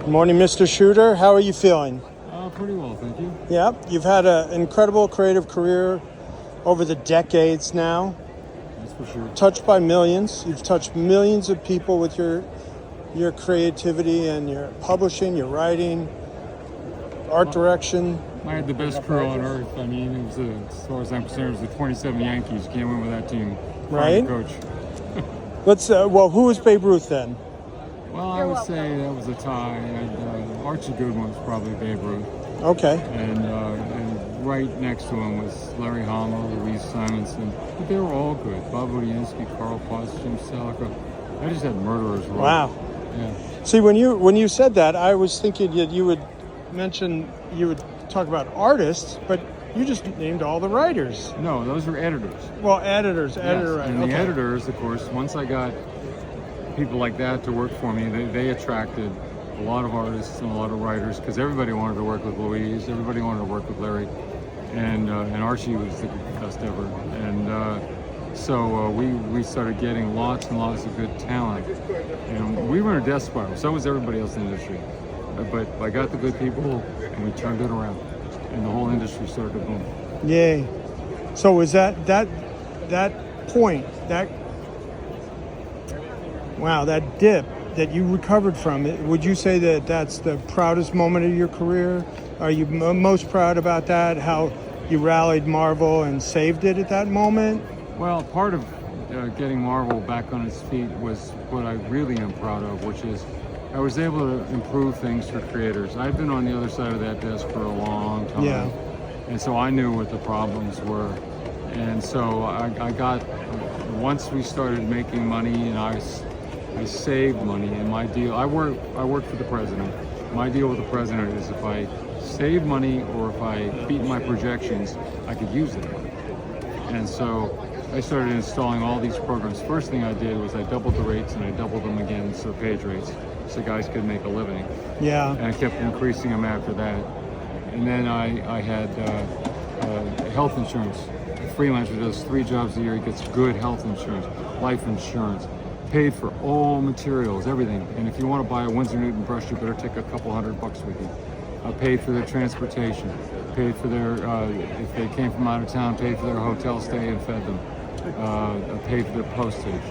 Good morning, Mr. Shooter. How are you feeling? Pretty well, thank you. Yeah, you've had an incredible creative career over the decades now. That's for sure. Touched by millions. You've touched millions of people with your creativity and your publishing, your writing, art direction. I had the best crew on earth. I mean, it was as far as I'm concerned, it was the 27 Yankees. Can't win with that team. Right. Coach. Who was Babe Ruth then? Well, I would say that was a tie. Archie Goodwin was probably Babe Ruth. Okay. And right next to him was Larry Hama, Louise Simonson. But they were all good. Bob Budiansky, Carl Potts, Jim Salica. I just had murderers. Wow. Yeah. See, when you said that, I was thinking that you would talk about artists, but you just named all the writers. No, those were editors. Well, editor, Yes. right? And okay. the editors, of course, once I got people like that to work for me, they attracted a lot of artists and a lot of writers, because everybody wanted to work with Louise, everybody wanted to work with Larry, and Archie was the best ever. And so we started getting lots and lots of good talent, and we were in a death spiral. So was everybody else in the industry, but I got the good people, and we turned it around, and the whole industry started to boom. Yay! So was that point, that dip that you recovered from it? Would you say that that's the proudest moment of your career? Are you most proud about that? How you rallied Marvel and saved it at that moment? Well, part of getting Marvel back on its feet was what I really am proud of, which is I was able to improve things for creators. I've been on the other side of that desk for a long time. Yeah. And so I knew what the problems were. And so I got, once we started making money and I saved money, and my deal, I work for the president. My deal with the president is if I save money or if I beat my projections, I could use it. And so I started installing all these programs. First thing I did was I doubled the rates, and I doubled them again, so page rates, so guys could make a living. Yeah. And I kept increasing them after that. And then I had health insurance. A freelancer does 3 jobs a year. He gets good health insurance, life insurance, paid for all materials, everything. And if you want to buy a Winsor Newton brush, you better take a couple $100 with you. Paid for their transportation, paid for their, if they came from out of town, paid for their hotel stay and fed them, paid for their postage.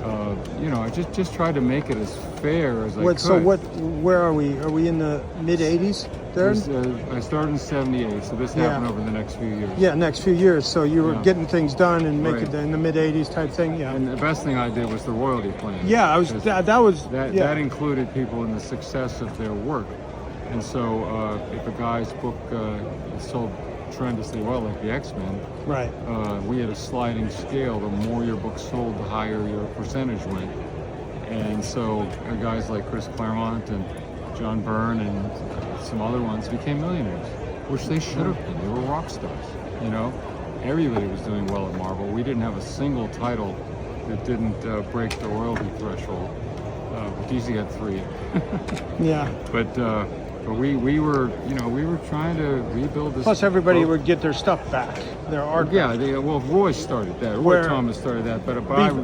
I just tried to make it as fair as I could. So where are we? Are we in the mid-'80s there? I started in 78, so this happened over the next few years. Yeah, next few years. So you were getting things done and making Right. it in the mid-'80s type thing. Yeah. And the best thing I did was the royalty plan. Yeah, That included people in the success of their work. And so if a guy's book sold tremendously well, like the X-Men, right. We had a sliding scale. The more your book sold, the higher your percentage went. And so guys like Chris Claremont and John Byrne and some other ones became millionaires, which they should have been. They were rock stars, Everybody was doing well at Marvel. We didn't have a single title that didn't break the royalty threshold. DC had 3. Yeah. But we were trying to rebuild this. Plus, everybody would get their stuff back, their art. Yeah, Roy started that. Roy Thomas started that, but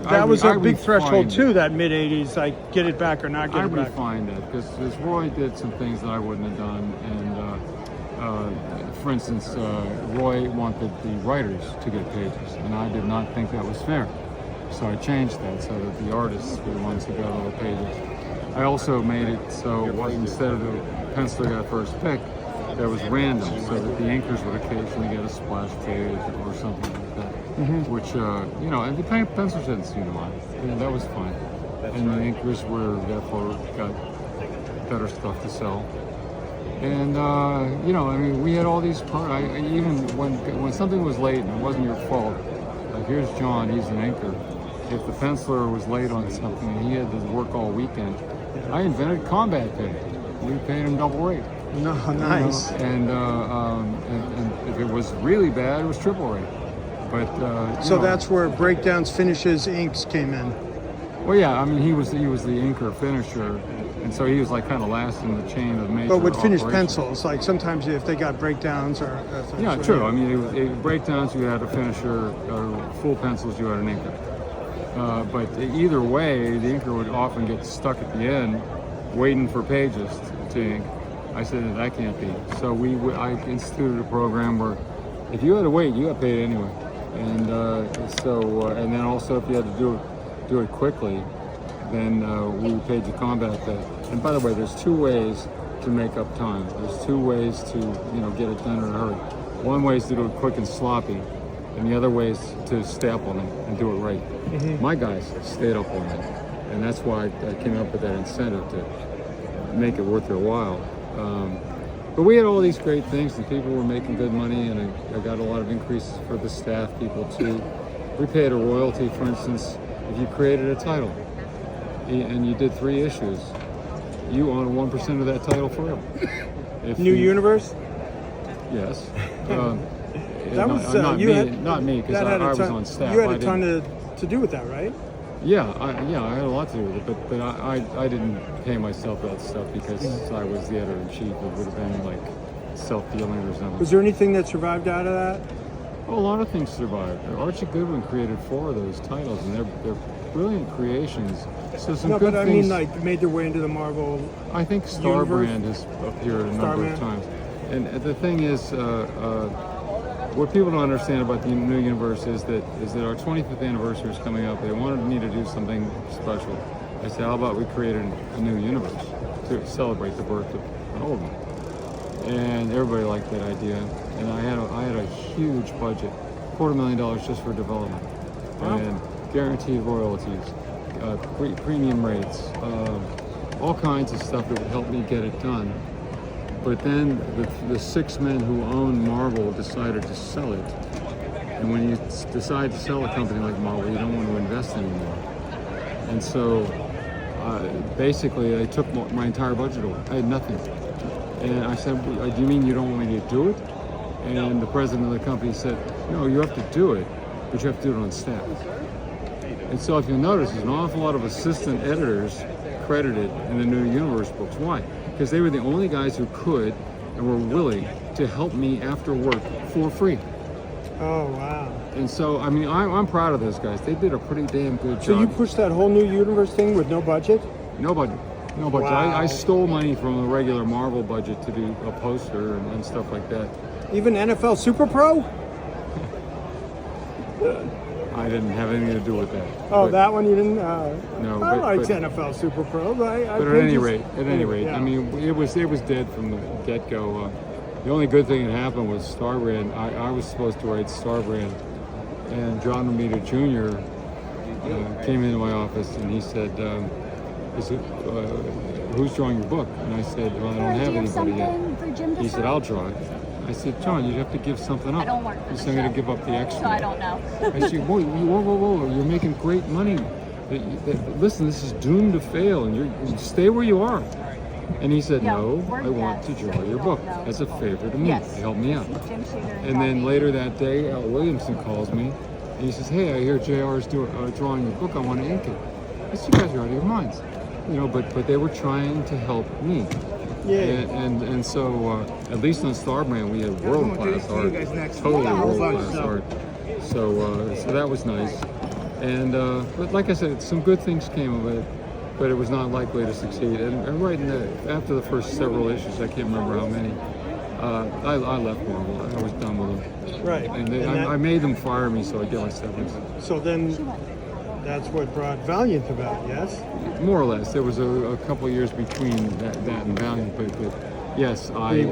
that was a big refined threshold it. too. That mid-'80s, like get it back or not get it back. I refined it because Roy did some things that I wouldn't have done, and for instance, Roy wanted the writers to get pages, and I did not think that was fair. So I changed that so that the artists were the ones who got all the pages. I also made it so it wasn't, instead of the penciler got first pick, that was random, so that the inkers would occasionally get a splash page or something like that. Mm-hmm. Which, and the pencilers didn't seem to mind. That was fine. And the inkers were, therefore, got better stuff to sell. And, we had all these even when something was late and it wasn't your fault, like here's John, he's an inker. If the penciler was late on something and he had to work all weekend, I invented combat pay. We paid him double rate. No, nice. And if it was really bad, it was triple rate. But so that's where breakdowns, finishes, inks came in. Well, yeah, I mean he was the inker finisher, and so he was like kind of last in the chain of major. But with finished operations. pencils, like sometimes if they got breakdowns or yeah, true. I mean, breakdowns you had a finisher, full pencils you had an inker. But either way, the inker would often get stuck at the end, waiting for pages Inc. I said that can't be. So I instituted a program where if you had to wait, you got paid anyway. And and then also if you had to do it quickly, then we paid you combat pay. And by the way, there's two ways to make up time. There's two ways to get it done in a hurry. One way is to do it quick and sloppy, and the other way is to stay up on it and do it right. Mm-hmm. My guys stayed up on it, and that's why I came up with that incentive to make it worth their while. But we had all these great things, and people were making good money, and I got a lot of increases for the staff people too. We paid a royalty, for instance, if you created a title and you did 3 issues, you own 1% of that title forever. New Universe? Yes. That was not me, because I was on staff. You had a ton to do with that, right? Yeah, I had a lot to do with it, but I didn't pay myself that stuff because I was the editor-in-chief. It would have been like self-dealing or something. Was there anything that survived out of that? Oh, a lot of things survived. Archie Goodwin created 4 of those titles, and they're brilliant creations. So some good but things. I mean, like, made their way into the Marvel. I think Starbrand has appeared a number of times, and the thing is, what people don't understand about the New Universe is that our 25th anniversary is coming up. They wanted me to do something special. I said, how about we create a new universe to celebrate the birth of an old one? And everybody liked that idea. And I had a huge budget, $250,000 just for development, and guaranteed royalties, premium rates, all kinds of stuff that would help me get it done. But then the 6 men who own Marvel decided to sell it. And when you decide to sell a company like Marvel, you don't want to invest anymore. And so basically they took my entire budget away. I had nothing. And I said, do you mean you don't want me to do it? And the president of the company said, no, you have to do it, but you have to do it on staff. And so if you'll notice, there's an awful lot of assistant editors credited in the New Universe books. Why? Because they were the only guys who could and were willing to help me after work for free. Oh, wow. And so, I mean, I'm proud of those guys. They did a pretty damn good job. So you pushed that whole New Universe thing with no budget? No budget. No budget. Wow. I stole money from the regular Marvel budget to do a poster and stuff like that. Even NFL Super Pro? I didn't have anything to do with that. Oh, that one you didn't? No. I liked NFL Super Pro, but at any rate, yeah. I mean, it was dead from the get-go. The only good thing that happened was Starbrand. I was supposed to write Starbrand, and John Romita Jr. Came into my office and he said, who's drawing your book? And I said, well, I don't have anybody yet. He said, I'll draw it. I said, John, you'd have to give something up. I don't work for He the said, I'm going show, to give up the extra. so I don't know. I said, whoa, you're making great money. Listen, this is doomed to fail, and you stay where you are. And he said, no, I want to draw your book as a favor to me. Yes. Help me out. Jim Shooter And then later that day, Al Williamson calls me, and he says, hey, I hear JR is drawing your book. I want to ink it. I said, you guys are out of your minds. But they were trying to help me. Yeah. And so, at least on Starbrand, we had world-class art, totally world-class art. So that was nice. And but like I said, some good things came of it, but it was not likely to succeed. And right after the first several issues, I can't remember how many, I left Marvel. I was done with them. Right. And I made them fire me, so I get my severance. So then that's what brought Valiant about, yes? More or less. There was a couple of years between that and Valiant, but yes, I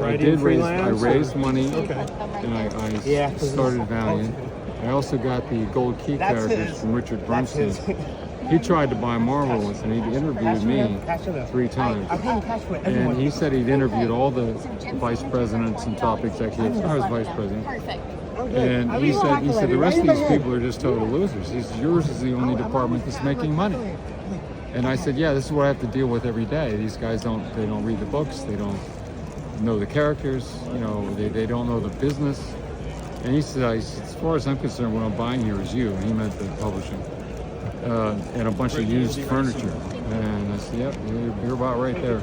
raised money, and I started Valiant. I also got the gold key characters from Richard Bernstein. He tried to buy Marvel once, and he interviewed me 3 times. And he said he'd interviewed all the vice presidents and top executives. I was vice president. Perfect. And he said the rest of these people are just total losers. He said, yours is the only department that's making money. And I said, yeah, this is what I have to deal with every day. These guys don't read the books, they don't know the characters, they don't know the business. And he said, as far as I'm concerned, what I'm buying here is you. And he meant the publishing. And a bunch of used furniture. And I said, yep, you're about right there.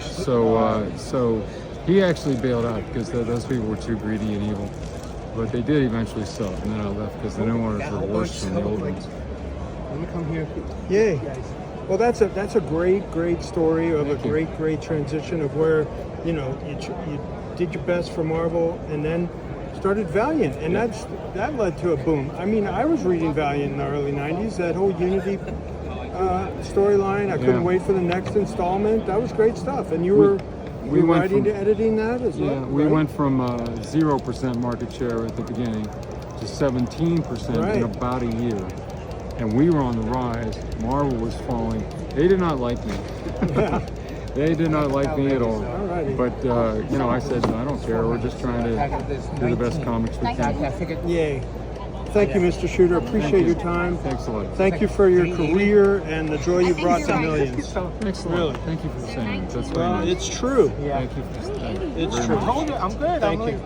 So he actually bailed out because those people were too greedy and evil. But they did eventually sell it, and then I left because the new owners were worse than the old ones. Let me come here. Yay. Well, that's a great story of Thank a you. great transition of where, you know, you did your best for Marvel and then started Valiant, and that led to a boom. I mean, I was reading Valiant in the early '90s. That whole Unity storyline. I couldn't Yeah. wait for the next installment. That was great stuff. And you were we went writing from- to editing that as well. Yeah, we right? went from 0% market share at the beginning to 17% Right. in about a year. And we were on the rise. Marvel was falling. They did not like me. Yeah. They did not like me at all. Alrighty. But, you know, I said, I don't care. We're just trying to do the best comics we can. Yay. Thank you, Mr. Shooter. Appreciate your time. Thanks a lot. Thank you for your career and the joy you brought to millions. Thanks a lot. Really. Thank you for saying that. That's very Well, nice. it's true. Thank you. Thank you It's very true. much. I'm good. Thank you.